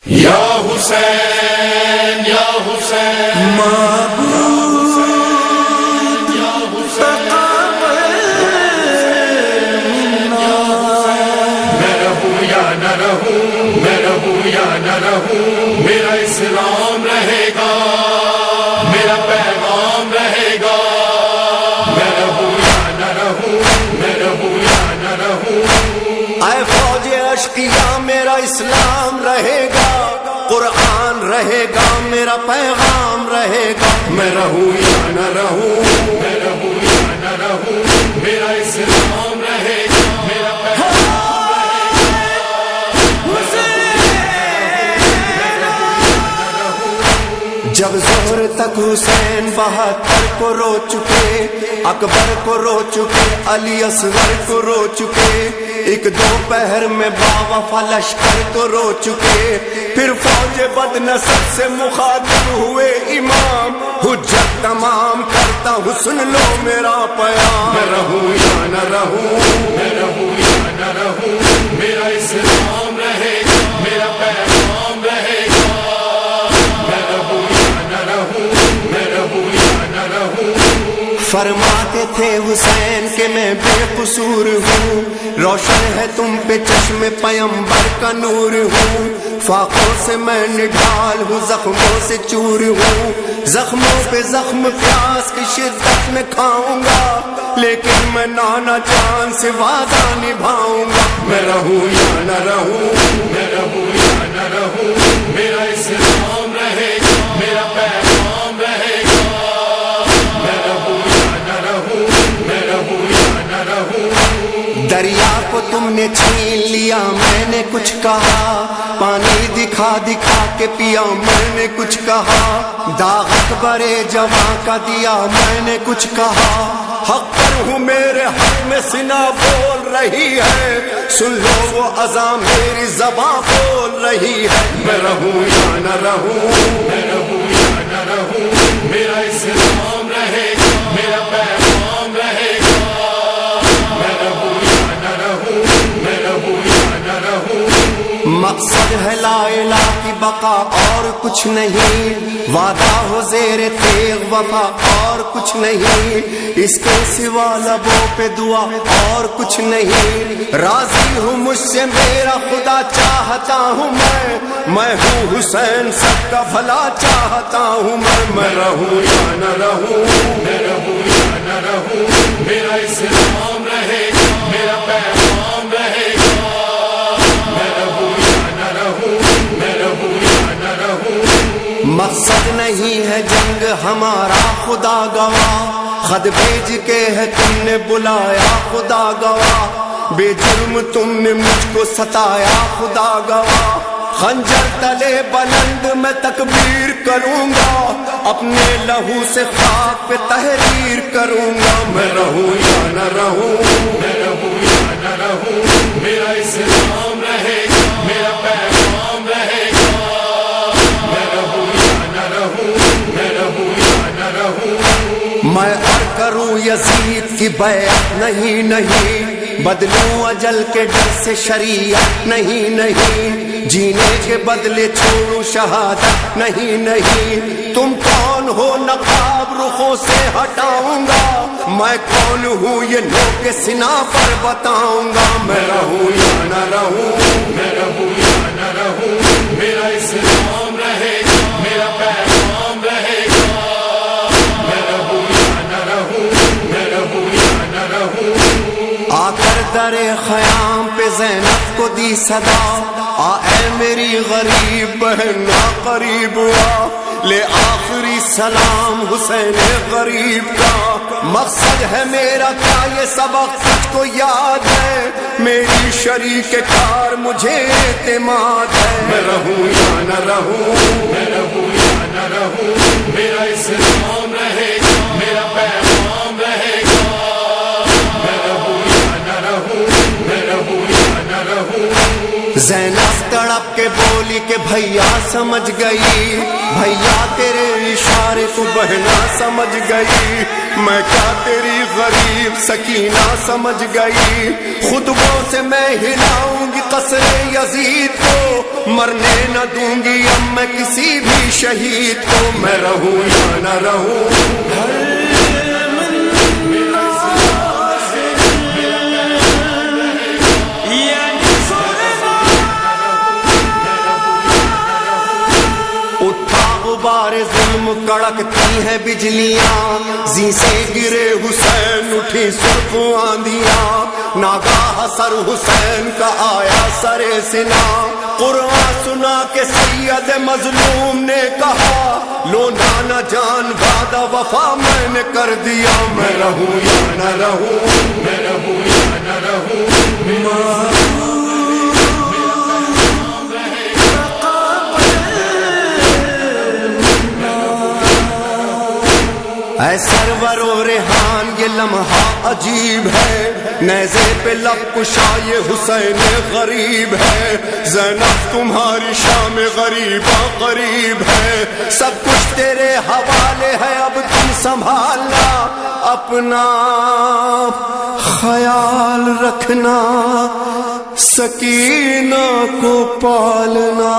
یا حسین یا حسین معبود یا حسین میں رہوں یا نہ رہوں، میں رہوں یا نہ رہوں، میرا اسلام رہے گا، میرا پیغام رہے گا، میں رہوں یا نہ رہوں، میں رہوں یا نہ رہوں۔ اے فوج اشقیاء میرا اسلام رہے گا، قرآن رہے گا، میرا پیغام رہے گا، میں رہوں یا نہ رہوں، میں رہوں یا نہ رہوں، میرا اسلام رہے گا، میرا پیغام رہے گا۔ جب ظہر تک حسین 72 کو رو چکے، اکبر کو رو چکے، علی اصغر کو رو چکے، ایک دوپہر میں باوفا لشکر کو رو چکے، پھر فوج بد نصر سے مخاطب ہوئے امام، حجت تمام کرتا ہوں سن لو میرا پیام۔ میں رہوں یا نہ رہوں، میں رہوں یا نہ رہوں، میرا اسلام رہے گا، میرا پیغام رہے گا، میں رہوں یا نہ رہوں، میں رہوں یا نہ رہوں۔ فرماتے تھے حسین کہ میں بے قصور ہوں، روشن ہے تم پہ چشم پیمبر کا نور ہوں، فاقوں سے میں نڈھال ہوں، زخموں سے چور ہوں، زخموں پہ زخم پیاس کی شدت میں کھاؤں گا، لیکن میں نانا جان سے وعدہ نبھاؤں گا۔ میں رہوں یا نہ رہوں، میں رہوں یا نہ رہوں، میرا اسلام رہے گا، میرا پیغام رہے گا، میں رہوں یا نہ رہوں، میں رہوں یا نہ رہوں۔ دریا کو تم نے چھین لیا میں نے کچھ کہا، پانی دکھا دکھا کے پیا میں نے کچھ کہا، داغ اکبر جواں کا دیا میں نے کچھ کہا، حق پر ہوں میرے حق میں سنا بول رہی ہے، سن لو وہ اذان میری زباں بول رہی ہے۔ میں رہوں یا نہ رہوں، میں رہوں یا نہ رہوں، میرا اسلام رہے گا، میرا پیغام رہے گا، میں رہوں یا نہ رہوں، میں رہوں یا نہ رہوں۔ مقصد ہے لا الہ کی بقا اور کچھ نہیں، وعدہ ہو زیر تیغ وفا اور کچھ نہیں، اس کے سوا لبوں پہ دعا اور کچھ نہیں، راضی ہوں مجھ سے میرا خدا چاہتا ہوں میں ہوں حسین سب کا بھلا چاہتا ہوں میں رہوں یا نہ رہوں، میں رہوں یا نہ رہوں، میرا اسلام رہے گا، میرا پیغام رہے گا، میں رہوں یا نہ رہوں، میں رہوں یا نہ رہوں۔ مقصد نہیں ہے جنگ ہمارا خدا گواہ، خط بھیج کے ہے تم نے بلایا خدا گواہ، بے جرم تم نے مجھ کو ستایا خدا گواہ، خنجر تلے بلند میں تکبیر کروں گا، اپنے لہو سے خاک پہ تحریر کروں گا۔ میں رہوں یا نہ رہوں، میں رہوں یا نہ رہوں، میرا اسلام رہے گا، میرا پیغام رہے گا، میں رہوں یا نہ رہوں، میں رہوں یا نہ رہوں۔ میں اور کروں یزید کی بیعت نہیں نہیں، بدلوں اجل کے ڈر سے شریعت نہیں نہیں، جینے کے بدلے چھوڑوں شہادت نہیں نہیں، تم کون ہو نقاب رخوں سے ہٹاؤں گا، میں کون ہوں یہ نوک سنا پر بتاؤں گا۔ میں رہوں یا نہ رہوں، میں رہوں یا نہ رہوں، میرا اسلام رہے گا، میرا پیغام رہے گا، میں رہوں یا نہ رہوں، میں رہوں یا نہ رہوں۔ آ کر در خیام پہ زینب کو دی صدا، آ اے میری غریب بہن آ قریب آ، لے آخری سلام حسین غریب کا، مقصد ہے میرا کیا یہ سبق تجھ کو یاد ہے، میری شریک کار مجھے اعتماد ہے۔ میں رہوں یا نہ رہوں، میں رہوں یا نہ رہوں، میرا اسلام رہے گا، میرا پیغام رہے گا، میں رہوں یا نہ رہوں، میں رہوں یا نہ رہوں۔ زینب تڑپ کے بولی کہ بھیا سمجھ گئی، بھیا تیرے اشارے کو بہنا سمجھ گئی، میں کیا تیری غریب سکینہ سمجھ گئی، خطبوں سے میں ہلاؤں گی قصر یزید کو، مرنے نہ دوں گی اب میں کسی بھی شہید کو، میں رہوں یا نہ رہوں۔ غبار ظلم کڑکتی ہیں بجلیاں، زی سے گرے حسین اٹھی سرخ آندیاں، ناگاہ سر حسین کا آیا سر سنا، قرآن سنا کے سید مظلوم نے کہا، لو نانا جان وعدہ وفا میں نے کر دیا، میں رہوں یا نہ رہوں، میں رہوں یا نہ رہوں، اے سرور و ریحان یہ لمحہ عجیب ہے، نیزے پہ لب کشا یہ حسین غریب ہے، زینب تمہاری شام غریبہ قریب ہے، سب کچھ تیرے حوالے ہے اب تم سنبھالنا، اپنا خیال رکھنا، سکینہ کو پالنا۔